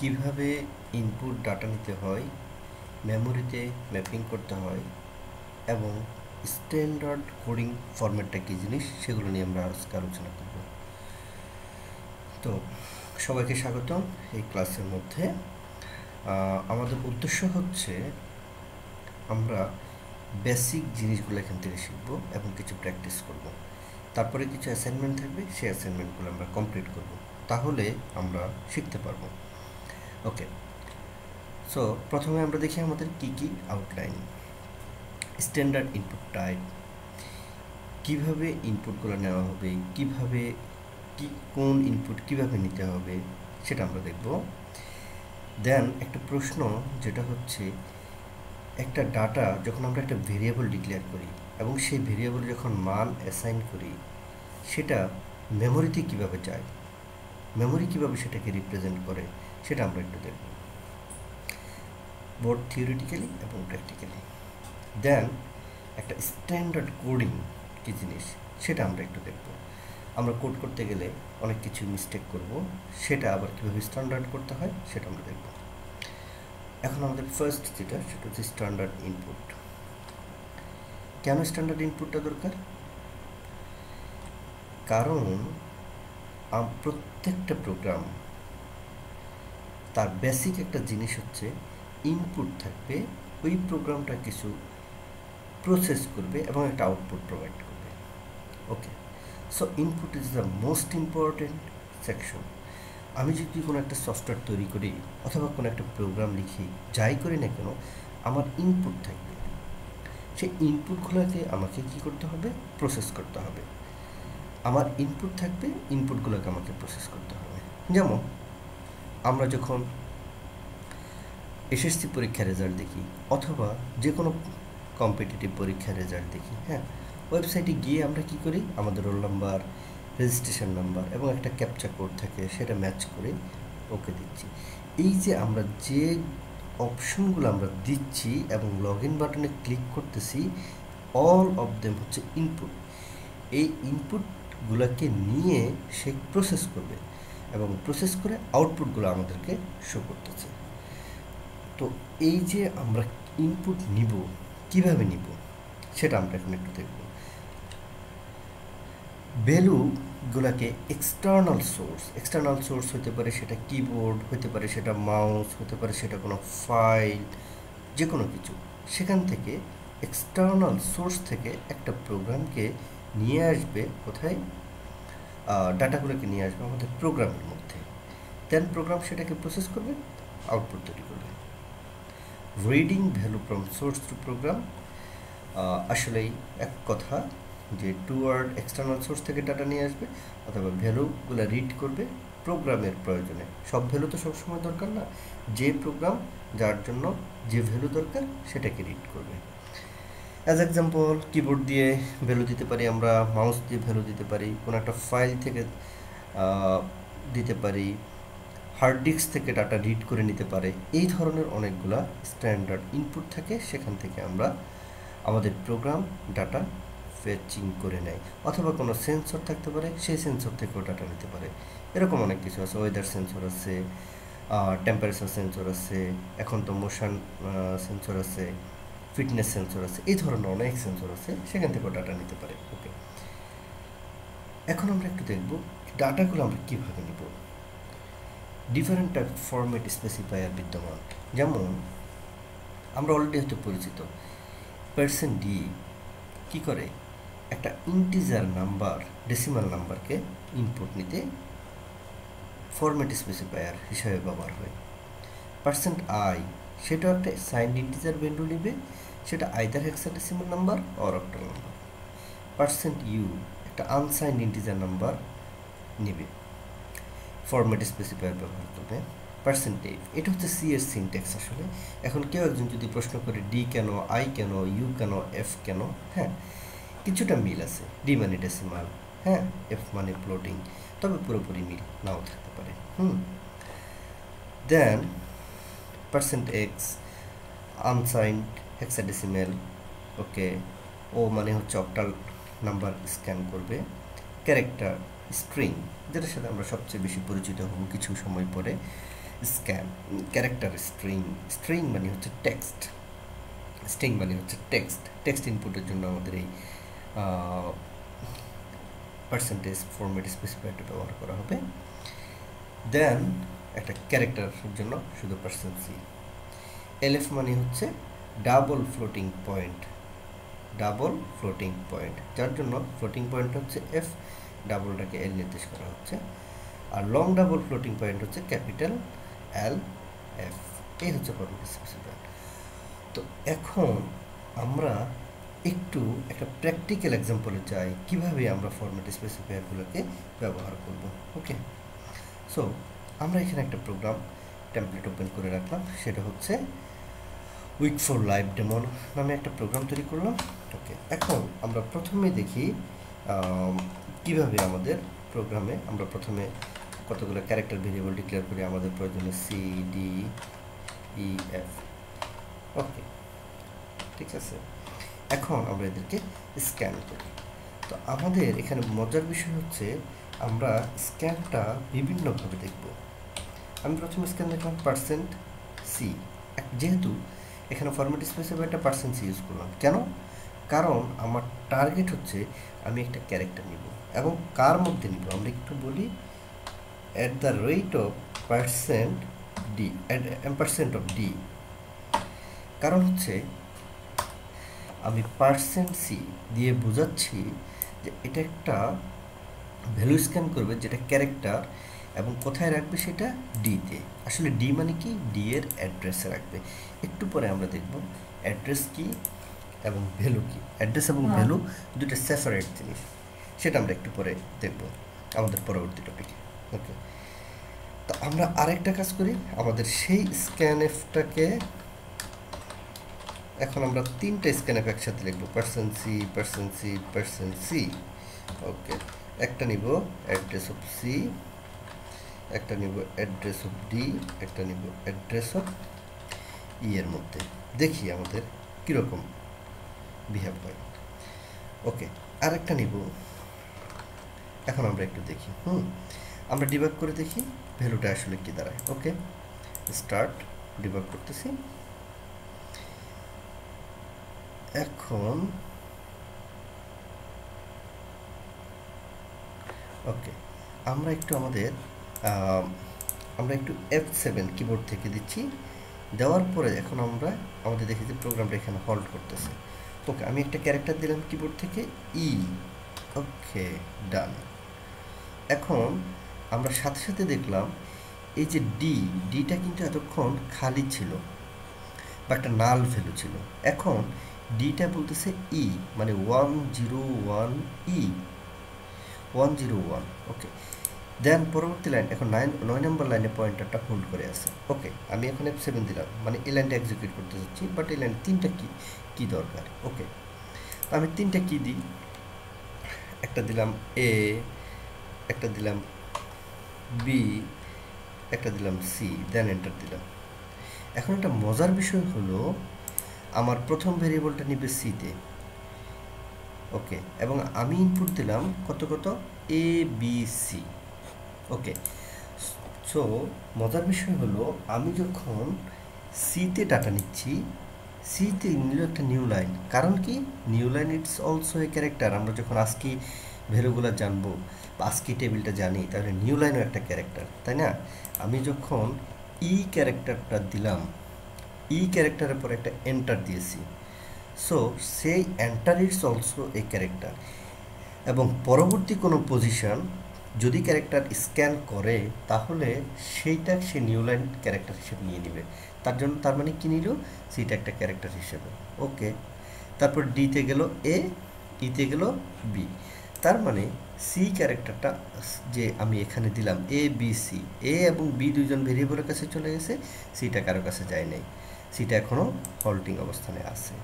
কিভাবে input data নিতে হয়, মেমোরিতে ম্যাপিং করতে হয় এবং স্ট্যান্ডার্ড কোডিং ফরম্যাটটা কী জিনিস সেগুলো নিয়ে আমরা আজকে আলোচনা করব। তো সবাইকে স্বাগতম এই ক্লাসের মধ্যে। আমাদের উদ্দেশ্য হচ্ছে আমরা বেসিক জিনিসগুলো এখান থেকে শিখব এবং কিছু প্র্যাকটিস করব। তারপরে কিছু অ্যাসাইনমেন্ট থাকবে, সেই অ্যাসাইনমেন্টগুলো আমরা কমপ্লিট করব, তাহলে আমরা শিখতে পারবো। ওকে, সো প্রথমে আমরা দেখি আমাদের কি কি আউটলাইন। স্ট্যান্ডার্ড ইনপুট টাইপ, কীভাবে ইনপুটগুলো নেওয়া হবে, কীভাবে কোন ইনপুট কীভাবে নিতে হবে সেটা আমরা দেখব। দেন একটা প্রশ্ন যেটা হচ্ছে একটা ডাটা যখন আমরা একটা ভেরিয়েবল ডিক্লেয়ার করি এবং সেই ভেরিয়েবল যখন মান অ্যাসাইন করি সেটা মেমোরিতে কীভাবে যায়, মেমোরি কীভাবে সেটাকে রিপ্রেজেন্ট করে সেটা আমরা একটু দেখব, বোথ থিওরিটিক্যালি এবং প্র্যাকটিক্যালি। দেন একটা স্ট্যান্ডার্ড কোডিং কী জিনিস সেটা আমরা একটু দেখব। আমরা কোড করতে গেলে অনেক কিছু মিস্টেক করব, সেটা আবার কীভাবে স্ট্যান্ডার্ড করতে হয় সেটা আমরা দেখব। এখন আমাদের ফার্স্ট যেটা সেটা হচ্ছে স্ট্যান্ডার্ড ইনপুট। কেন স্ট্যান্ডার্ড ইনপুটটা দরকার? কারণ প্রত্যেকটা প্রোগ্রাম তার বেসিক একটা জিনিস হচ্ছে ইনপুট থাকবে, ওই প্রোগ্রামটা কিছু প্রসেস করবে এবং একটা আউটপুট প্রোভাইড করবে। Okay, so input is the most important section. আমি যদি কোনো একটা সফটওয়্যার তৈরি করি অথবা কোনো একটা প্রোগ্রাম লিখি, যাই করি না কেন, আমার ইনপুট থাকবে। সেই ইনপুটগুলোকে আমাকে কী করতে হবে? প্রসেস করতে হবে। আমার ইনপুট থাকবে, ইনপুটগুলোকে আমাকে প্রসেস করতে হবে। যেমন আমরা যখন এসএসসি পরীক্ষার রেজাল্ট দেখি অথবা যে কোনো কম্পিটিটিভ পরীক্ষার রেজাল্ট দেখি, হ্যাঁ, ওয়েবসাইটে গিয়ে আমরা কি করি? আমাদের রোল নাম্বার, রেজিস্ট্রেশন নাম্বার এবং একটা ক্যাপচা কোড থাকে, সেটা ম্যাচ করে ওকে দিচ্ছি। এই যে আমরা যে অপশনগুলো আমরা দিচ্ছি এবং লগ ইন বাটনে ক্লিক করতেছি, অল অফ দেম হচ্ছে ইনপুট। এই ইনপুটগুলোকে নিয়ে সে প্রসেস করবে এবং প্রসেস করে আউটপুটগুলো আমাদেরকে শো করতেছে। তো এই যে আমরা ইনপুট নিব, কিভাবে নিব সেটা আমরা এখন একটু দেখব। ভ্যালুগুলোকে এক্সটার্নাল সোর্স হতে পারে সেটা কিবোর্ড, হতে পারে সেটা মাউস, হতে পারে সেটা কোনো ফাইল, যে কোনো কিছু, সেখান থেকে এক্সটার্নাল সোর্স থেকে একটা প্রোগ্রামকে নিয়ে আসবে কোথায়? ডাটাগুলোকে নিয়ে আসবে আমাদের প্রোগ্রামের মধ্যে। দেন প্রোগ্রাম সেটাকে প্রসেস করবে, আউটপুট তৈরি করবে। Reading value from source to program, আসলেই এক কথা যে টুয়ার্ড এক্সটার্নাল সোর্স থেকে ডাটা নিয়ে আসবে অথবা ভ্যালুগুলো রিড করবে প্রোগ্রামের প্রয়োজনে। সব ভ্যালু তো সবসময় দরকার না, যে প্রোগ্রাম যার জন্য যে ভ্যালু দরকার সেটাকে রিড করবে। অ্যাজ এক্সাম্পল, কিবোর্ড দিয়ে ভ্যালু দিতে পারি আমরা, মাউস দিয়ে ভ্যালু দিতে পারি, কোনো একটা ফাইল থেকে দিতে পারি, হার্ড ডিস্ক থেকে ডাটা রিড করে নিতে পারে। এই ধরনের অনেকগুলা স্ট্যান্ডার্ড ইনপুট থাকে, সেখান থেকে আমরা আমাদের প্রোগ্রাম ডাটা ফেচিং করে নেয়। অথবা কোনো সেন্সর থাকতে পারে, সেই সেন্সর থেকেও ডাটা নিতে পারে। এরকম অনেক কিছু আছে, ওয়েদার সেন্সর আছে, টেম্পারেচার সেন্সর আছে, এখন তো মোশন সেন্সর আছে, ফিটনেস সেন্সর আছে, এই ধরনের অনেক সেন্সর আছে, সেখান থেকেও ডাটা নিতে পারে। ওকে, এখন আমরা একটু দেখব ডাটাগুলো আমরা কীভাবে নিব। ডিফারেন্ট টাইপ ফরম্যাট স্পেসিফায়ার বিদ্যমান। যেমন আমরা অলরেডি হয়তো পরিচিত, %d কী করে? একটা ইন্টিজার নাম্বার, ডেসিমাল নাম্বারকে ইনপুট নিতে ফরম্যাট স্পেসিফায়ার হিসাবে ব্যবহার হয়। %i সেটাও একটা সাইন্ড ইন্টিজার ভ্যালু নেবে, সেটা either hexadecimal number or octal number. %u একটা আনসাইন্ড ইন্টিজার নাম্বার নেবে, ফরম্যাট স্পেসিফায়ার ব্যবহার করবে। %f এটা হচ্ছে সি এর সিনট্যাক্স আসলে। এখন কেউ একজন যদি প্রশ্ন করে ডি কেন, আই কেন, ইউ কেন, এফ কেন, হ্যাঁ, কিছুটা মিল আছে। ডি মানে ডেসিমাল, হ্যাঁ, এফ মানে ফ্লোটিং, তবে পুরোপুরি মিল নাও থাকতে পারে। দেন %x আনসাইন্ড হেক্সাডেসিমাল, ওকে, ও মানে হচ্ছে অক্টাল নাম্বার স্ক্যান করবে। ক্যারেক্টার স্ট্রিং, যেটার সাথে আমরা সবচেয়ে বেশি পরিচিত হব কিছু সময় পরে, স্ক্যান, ক্যারেক্টার স্ট্রিং, স্ট্রিং মানে হচ্ছে টেক্সট, স্ট্রিং মানে হচ্ছে টেক্সট, টেক্সট ইনপুটের জন্য আমাদের এই পার্সেন্টেজ ফরম্যাট স্পেসিফায়ারটা ব্যবহার করা হবে। দেন একটা ক্যারেক্টারের জন্য শুধু পার্সেন্ট সি। এলএফ মানে হচ্ছে double floating point, double floating point, যার জন্য ফ্লোটিং পয়েন্ট হচ্ছে এফ, ডাবলটাকে এল নির্দেশ করা হচ্ছে, আর লং ডাবল ফ্লোটিং পয়েন্ট হচ্ছে ক্যাপিটাল এল এফ। এই হচ্ছে ফরম্যাট স্পেসিফায়ার। তো এখন আমরা একটু একটা প্র্যাকটিক্যাল এক্সাম্পলে যাই কীভাবে আমরা ফরম্যাট স্পেসিফায়ারগুলোকে ব্যবহার করব। ওকে, সো আমরা এখানে একটা প্রোগ্রাম টেমপ্লেট ওপেন করে রাখলাম, সেটা হচ্ছে উইক ফর লাইভ ডেমো নামে একটা প্রোগ্রাম তৈরি করলাম। ওকে, এখন আমরা প্রথমে দেখি কিভাবে আমাদের প্রোগ্রামে আমরা প্রথমে কতগুলো ক্যারেক্টার ভেরিয়েবল ডিক্লেয়ার করি আমাদের প্রয়োজনে সি ডি ই এফ। ওকে, ঠিক আছে, এখন আমরা এদেরকে স্ক্যান করি। তো আমাদের এখানে মজার বিষয় হচ্ছে আমরা স্ক্যানটা বিভিন্নভাবে দেখব। আমি প্রথমে স্ক্যান দেখলাম পার্সেন্ট সি, যেহেতু এখানে ফরম্যাট স্পেসিফায়ারটা পার্সেন্ট সি ইউজ করলাম কেন, কারণ আমার টার্গেট হচ্ছে আমি একটা ক্যারেক্টার নিব, এবং কার মধ্যে নিব আমরা একটু বলি, at the rate of percent D, percent of D. কারণ হচ্ছে আমি পার্সেন্ট সি দিয়ে বোঝাচ্ছি যে এটা একটা ভ্যালু স্ক্যান করবে যেটা ক্যারেক্টার, এবং কোথায় রাখবে সেটা ডিতে। আসলে ডি মানে কি, ডি এর অ্যাড্রেসে রাখবে। একটু পরে আমরা দেখব অ্যাড্রেস কি এবং ভ্যালু কি। অ্যাড্রেস এবং ভ্যালু দুটো সেপারেট জিনিস, সেটা আমরা একটু পরে দেখব আমাদের পরবর্তী টপিকে। ওকে, তো আমরা আরেকটা কাজ করি, আমাদের সেই স্ক্যানএফটাকে এখন আমরা তিনটা স্ক্যানএফ একসাথে লিখবো, percent C, percent C, percent C. Okay, একটা নিব অ্যাড্রেস অফ সি, একটা নিব অ্যাড্রেস অফ ডি, একটা নিব অ্যাড্রেস অফ ই এর মধ্যে। দেখি আমাদের কীরকম বিহেভ হয়। ওকে, আরেকটা নিব, এখন আমরা একটু দেখি, আমরা ডিবাগ করে দেখি ভ্যালুটা আসলে কি দাঁড়ায়। ওকে, স্টার্ট, ডিবাগ করতেছি। এখন ওকে, আমরা একটু একটু F7 কিবোর্ড থেকে দিচ্ছি, দেওয়ার পরে এখন আমরা আমাদের দেখি যে প্রোগ্রামটা এখানে হল্ড করতেছে। ওকে, আমি একটা ক্যারেক্টার দিলাম কিবোর্ড থেকে ই। ওকে, ডান। এখন আমরা সাথে সাথে দেখলাম এই যে ডিটা কিন্তু এতক্ষণ খালি ছিল বা একটা নাল ভ্যালু ছিল, এখন ডিটা বলতেছে ই, মানে 101 ই, 101। ওকে, দেন পরবর্তী লাইন, এখন 9 নম্বর লাইনে পয়েন্টারটা হোল্ড করে আছে। ওকে, আমি এখন F7 দিলাম, মানে এই লাইনটা এক্সিকিউট করতে যাচ্ছি, বাট এই লাইনে তিনটা কি দরকার। ওকে, আমি তিনটা কি দিই, একটা দিলাম এ, একটা দিলাম বি, একটা দিলাম সি, দেন এন্টার দিলাম। এখন একটা মজার বিষয় হলো আমার প্রথম ভেরিয়েবলটা নিবে সিতে। ওকে, এবং আমি ইনপুট দিলাম কত A B C. Okay, so মজার বিষয় হলো আমি যখন সিতে ডাটা নিচ্ছি, সিতে নিল একটা নিউ লাইন, কারণ কি, new line it's also a character. আমরা যখন আজকে ভ্যালুগুলো জানবো বা আজকে টেবিলটা জানি, তাহলে নিউ লাইনও একটা ক্যারেক্টার, তাই না? আমি যখন ই ক্যারেক্টারটা দিলাম, ই ক্যারেক্টারের পর একটা এন্টার দিয়েছি, সো সেই enter it's also a character, এবং পরবর্তী কোনো পজিশন যদি ক্যারেক্টার স্ক্যান করে তাহলে সেইটা সে নিউ লাইন ক্যারেক্টার হিসেবে নিয়ে নেবে। তার মানে কি নিল, সেইটা একটা ক্যারেক্টার হিসেবে। ওকে, তারপর ডিতে গেল এ, ইতে গেল বি, তার মানে সি ক্যারেক্টারটা যে আমি এখানে দিলাম এ বি সি, এ এবং বি দুইজন ভেরিয়েবলের কাছে চলে গেছে, সিটা কারো কাছে যায় নাই, সিটা এখনও হল্টিং অবস্থানে আছে।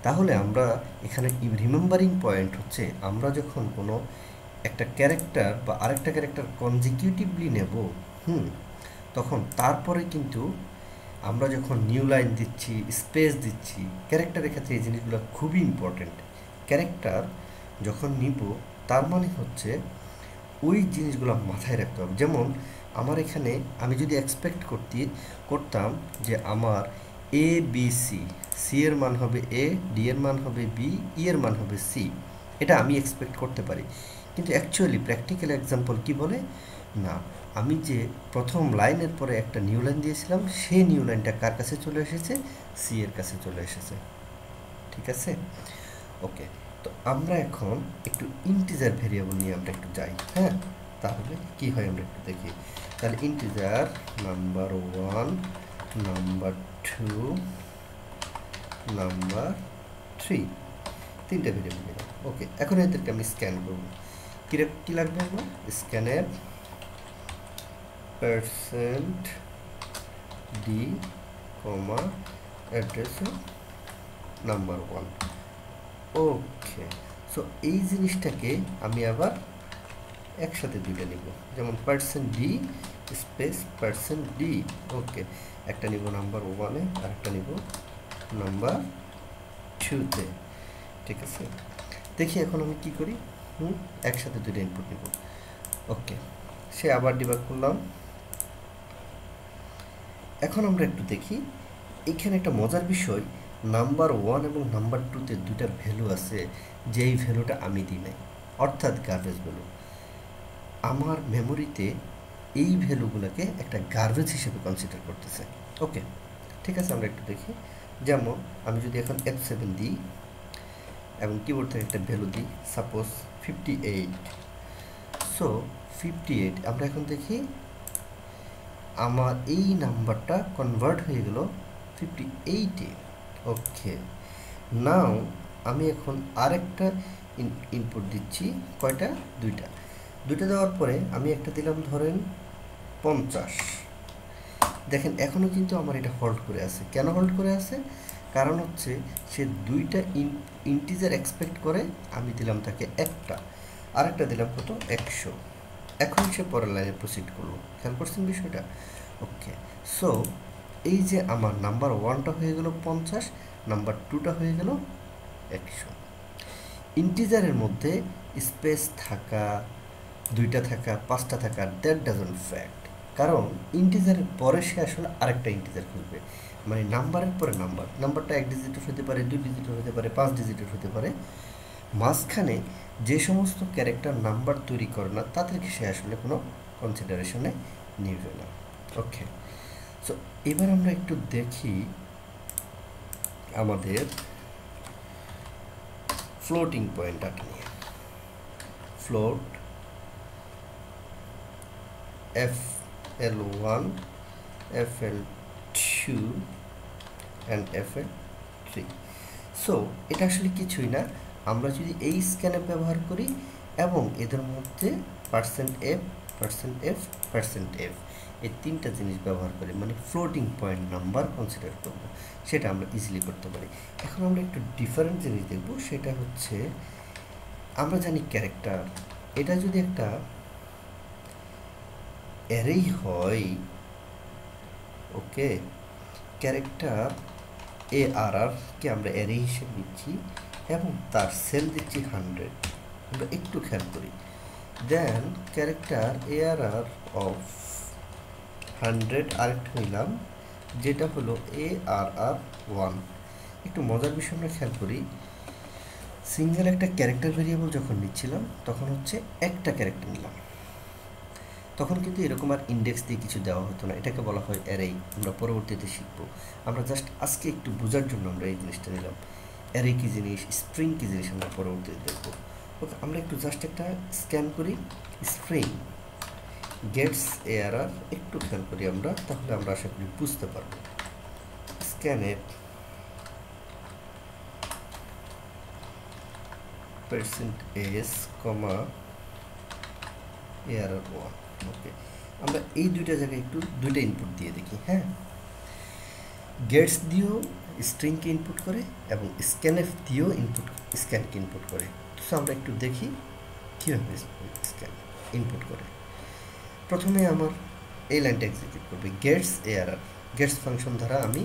তাহলে আমরা এখানে রিমেম্বারিং পয়েন্ট হচ্ছে আমরা যখন কোনো একটা ক্যারেক্টার বা আরেকটা ক্যারেক্টার কনজিকিউটিভলি নেব, তখন তারপরে কিন্তু আমরা যখন নিউ লাইন দিচ্ছি, স্পেস দিচ্ছি, ক্যারেক্টারের ক্ষেত্রে এই জিনিসগুলো খুবই ইম্পর্টেন্ট। ক্যারেক্টার যখন নিব তার মানে হচ্ছে ওই জিনিসগুলো মাথায় রাখতে হবে। যেমন আমার এখানে আমি যদি এক্সপেক্ট করতাম যে আমার এ বি সি, সি এর মান হবে এ, ডি এর মান হবে বি, ই এর মান হবে সি, এটা আমি এক্সপেক্ট করতে পারি। কিন্তু অ্যাকচুয়ালি প্র্যাকটিক্যাল এক্সাম্পল কি বলে, না, আমি যে প্রথম লাইনের পরে একটা নিউ লাইন দিয়েছিলাম, সেই নিউ লাইনটা কার কাছে চলে এসেছে, সি এর কাছে চলে এসেছে। ঠিক আছে, ওকে। তো আমরা এখন একটু ইন্টিজার ভেরিয়েবল নিয়ে আমরা একটু যাই, হ্যাঁ, তাহলে কি হয় আমরা একটু দেখি। তাহলে ইন্টিজার নাম্বার 1, নাম্বার 2, নাম্বার 3, তিনটে ভেরিয়েবল নিলাম। ওকে, এখন এদেরকে আমি স্ক্যান করব। কী লাগবে আমার, স্ক্যানের percent D comma address number 1। Okay, so এই জিনিসটাকে আমি আবার একসাথে দুইটা নিব, যেমন percent D space percent D. Okay, একটা নিব নাম্বার 1-এ আর একটা নিব নাম্বার 2-তে। ঠিক আছে, দেখি এখন আমি কি করি। একসাথে দুইটা ইনপুট নিব। ওকে, সে আবার ডিবাগ করলাম। এখন আমরা একটু দেখি, এখানে একটা মজার বিষয়, নাম্বার 1 এবং নাম্বার 2-তে দুইটা ভ্যালু আছে, যেই ভ্যালুটা আমি দিই নাই, অর্থাৎ গার্বেজ ভ্যালু। আমার মেমোরিতে এই ভ্যালুগুলোকে একটা গার্বেজ হিসেবে কনসিডার করতেছে। ওকে, ঠিক আছে, আমরা একটু দেখি। যেমন আমি যদি এখন F7 দিই এবং কিবোর্ড থেকে একটা ভ্যালু দিই, সাপোজ 58, সো 58, আমরা এখন দেখি আমার এই নাম্বারটা কনভার্ট হয়ে গেল 58-এ। ওকে, নাও আমি এখন আরেকটা ইনপুট দিচ্ছি, কয়টা, দুইটা দেওয়ার পরে আমি একটা দিলাম ধরেন 50। দেখেন এখনও কিন্তু আমার এটা হোল্ড করে আছে। কেন হোল্ড করে আছে, কারণ হচ্ছে সে দুইটা ইন্টিজার এক্সপেক্ট করে, আমি দিলাম তাকে একটা, আরেকটা দিলাম কত, 100। এখন সে পরের লাইনে প্রসিড করলো, খেয়াল করছেন বিষয়টা। ওকে, সো এই যে আমার নাম্বার 1টা হয়ে গেল 50, নাম্বার 2টা হয়ে গেল 100। ইন্টিজারের মধ্যে স্পেস থাকা, দুইটা থাকা, 5টা থাকা, দ্যাট ডাজন্ট ফ্যাক্ট, কারণ ইন্টিজারের পরে সে আসলে আরেকটা ইন্টিজার খুঁজবে। মানে নাম্বারের পরে নাম্বারটা 1 ডিজিটের হতে পারে, 2 ডিজিটের হতে পারে, 5 ডিজিটের হতে পারে। মাঝখানে যে সমস্ত ক্যারেক্টার নাম্বার তৈরি করে না, তাদেরকে সে আসলে কোনো কনসিডারেশনে নেবে না। ওকে, সো এবার আমরা একটু দেখি আমাদের ফ্লোটিং পয়েন্ট ডাটা নিয়ে। Float FL1, FL2 and FL3। So এটা আসলে কিছুই না, আমরা যদি এই স্ক্যানএফ ব্যবহার করি এবং এদের মধ্যে %f, %f এই তিনটা জিনিস ব্যবহার করি, মানে ফ্লোটিং পয়েন্ট নাম্বার কনসিডার করব, সেটা আমরা ইজিলি করতে পারি। এখন আমরা একটু ডিফারেন্ট জিনিস দেখব, সেটা হচ্ছে আমরা জানি ক্যারেক্টার, এটা যদি একটা অ্যারেই হয়, ওকে, ক্যারেক্টার ARR কে আমরা অ্যারে হিসেবে নিচ্ছি এবং তার সেল দিচ্ছি 100। আমরা একটু খেয়াল করি, দেন ক্যারেক্টার ARR অফ 100 আরেকটা নিলাম, যেটা হলো ARR1। একটু মজার বিষয় আমরা খেয়াল করি, সিঙ্গেল একটা ক্যারেক্টার ভেরিয়েবল যখন নিচ্ছিলাম তখন হচ্ছে একটা ক্যারেক্টার নিলাম, তখন কিন্তু এরকম আর ইন্ডেক্স দিয়ে কিছু দেওয়া হতো না, এটাকে বলা হয় অ্যারে। আমরা পরবর্তীতে শিখব, আমরা জাস্ট আজকে একটু বোঝার জন্য আমরা এই জিনিসটা নিলাম। অ্যারে কী জিনিস, স্ট্রিং কী জিনিস আমরা পরবর্তীতে দেখব। ওকে, আমরা একটু জাস্ট একটা স্ক্যান করি, স্ট্রিং গেটস ARR, একটু খেয়াল করি আমরা, তাহলে আমরা আশা করি বুঝতে পারবো। স্ক্যানের %s, ARR1। ওকে, আমরা এই দুইটা জায়গায় একটু দুইটা ইনপুট দিয়ে দেখি। হ্যাঁ, গেটস দিয়েও স্ট্রিংকে ইনপুট করে এবং স্ক্যানএফ দিয়েও স্ক্যানকে ইনপুট করে। সো আমরা একটু দেখি কীভাবে স্ক্যান ইনপুট করে। প্রথমে আমার এই লাইনটা এক্সিকিউট করবে, গেটস ARR, গেটস ফাংশন দ্বারা আমি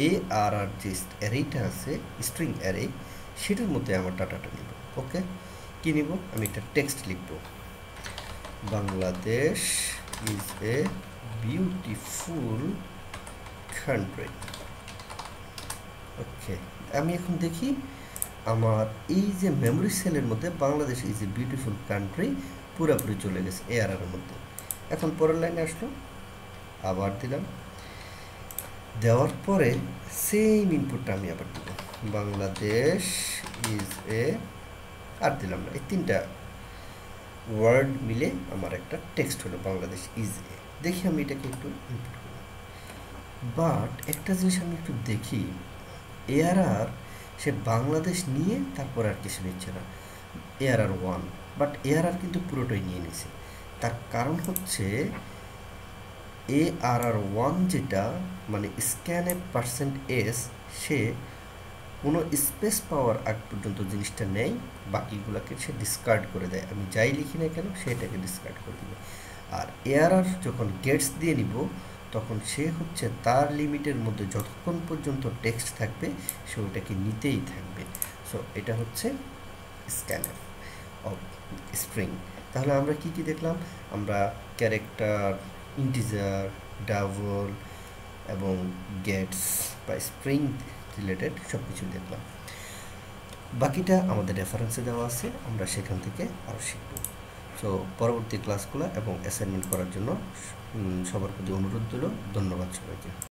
ARR যে অ্যারেটা আছে, স্ট্রিং অ্যারে, সেটার মধ্যে আমার ডাটাটা নিব। ওকে, কী নিব, আমি একটা টেক্সট লিখব, Bangladesh is a beautiful country. ওকে, আমি এখন দেখি আমার এই যে মেমোরি সেলের মধ্যে Bangladesh is a beautiful country পুরোপুরি চলে গেছে এআরআর এর মধ্যে। এখন পরের লাইনে আসলো, আবার দিলাম, দেওয়ার পরে সেম ইনপুটটা আমি আবার দিব, বাংলাদেশ ইজ এ, আর দিলাম না, এই তিনটা ওয়ার্ড মিলে আমার একটা টেক্সট হলো বাংলাদেশ ইজ এ। দেখি আমি এটাকে একটু ইনপুট করি, বাট একটা জিনিস আমি একটু দেখি, এআরআর সে বাংলাদেশ নিয়ে তারপর আর কিছু নিচ্ছে না, এআরআর ওয়ান, বাট এআরআর কিন্তু পুরোটাই নিয়ে নিছে। তার কারণ হচ্ছে এআরআর ওয়ান যেটা মানে scanf%s, সে কোনো স্পেস পাওয়ার আগ পর্যন্ত জিনিসটা নেই, বাকিগুলোকে সে ডিসকার্ড করে দেয়, আমি যাই লিখি না কেন সেটাকে ডিসকার্ড করে দেবে। আর এআরআর যখন গেটস দিয়ে নিব তখন সে হচ্ছে তার লিমিটের মধ্যে যতক্ষণ পর্যন্ত টেক্সট থাকবে সে ওটাকে নিতেই থাকবে। সো এটা হচ্ছে স্ক্যানএফ অফ স্ট্রিং। তাহলে আমরা কি কি দেখলাম? আমরা ক্যারেক্টার, ইন্টিজার, ডাবল এবং গেটস বা স্ট্রিং রিলেটেড সব কিছু দেখলাম। বাকিটা আমাদের রেফারেন্সে দেওয়া আছে, আমরা সেখান থেকে আরও শিখব। সো পরবর্তী ক্লাসগুলো এবং অ্যাসাইনমেন্ট করার জন্য সবার প্রতি অনুরোধ দিল। ধন্যবাদ সবাইকে।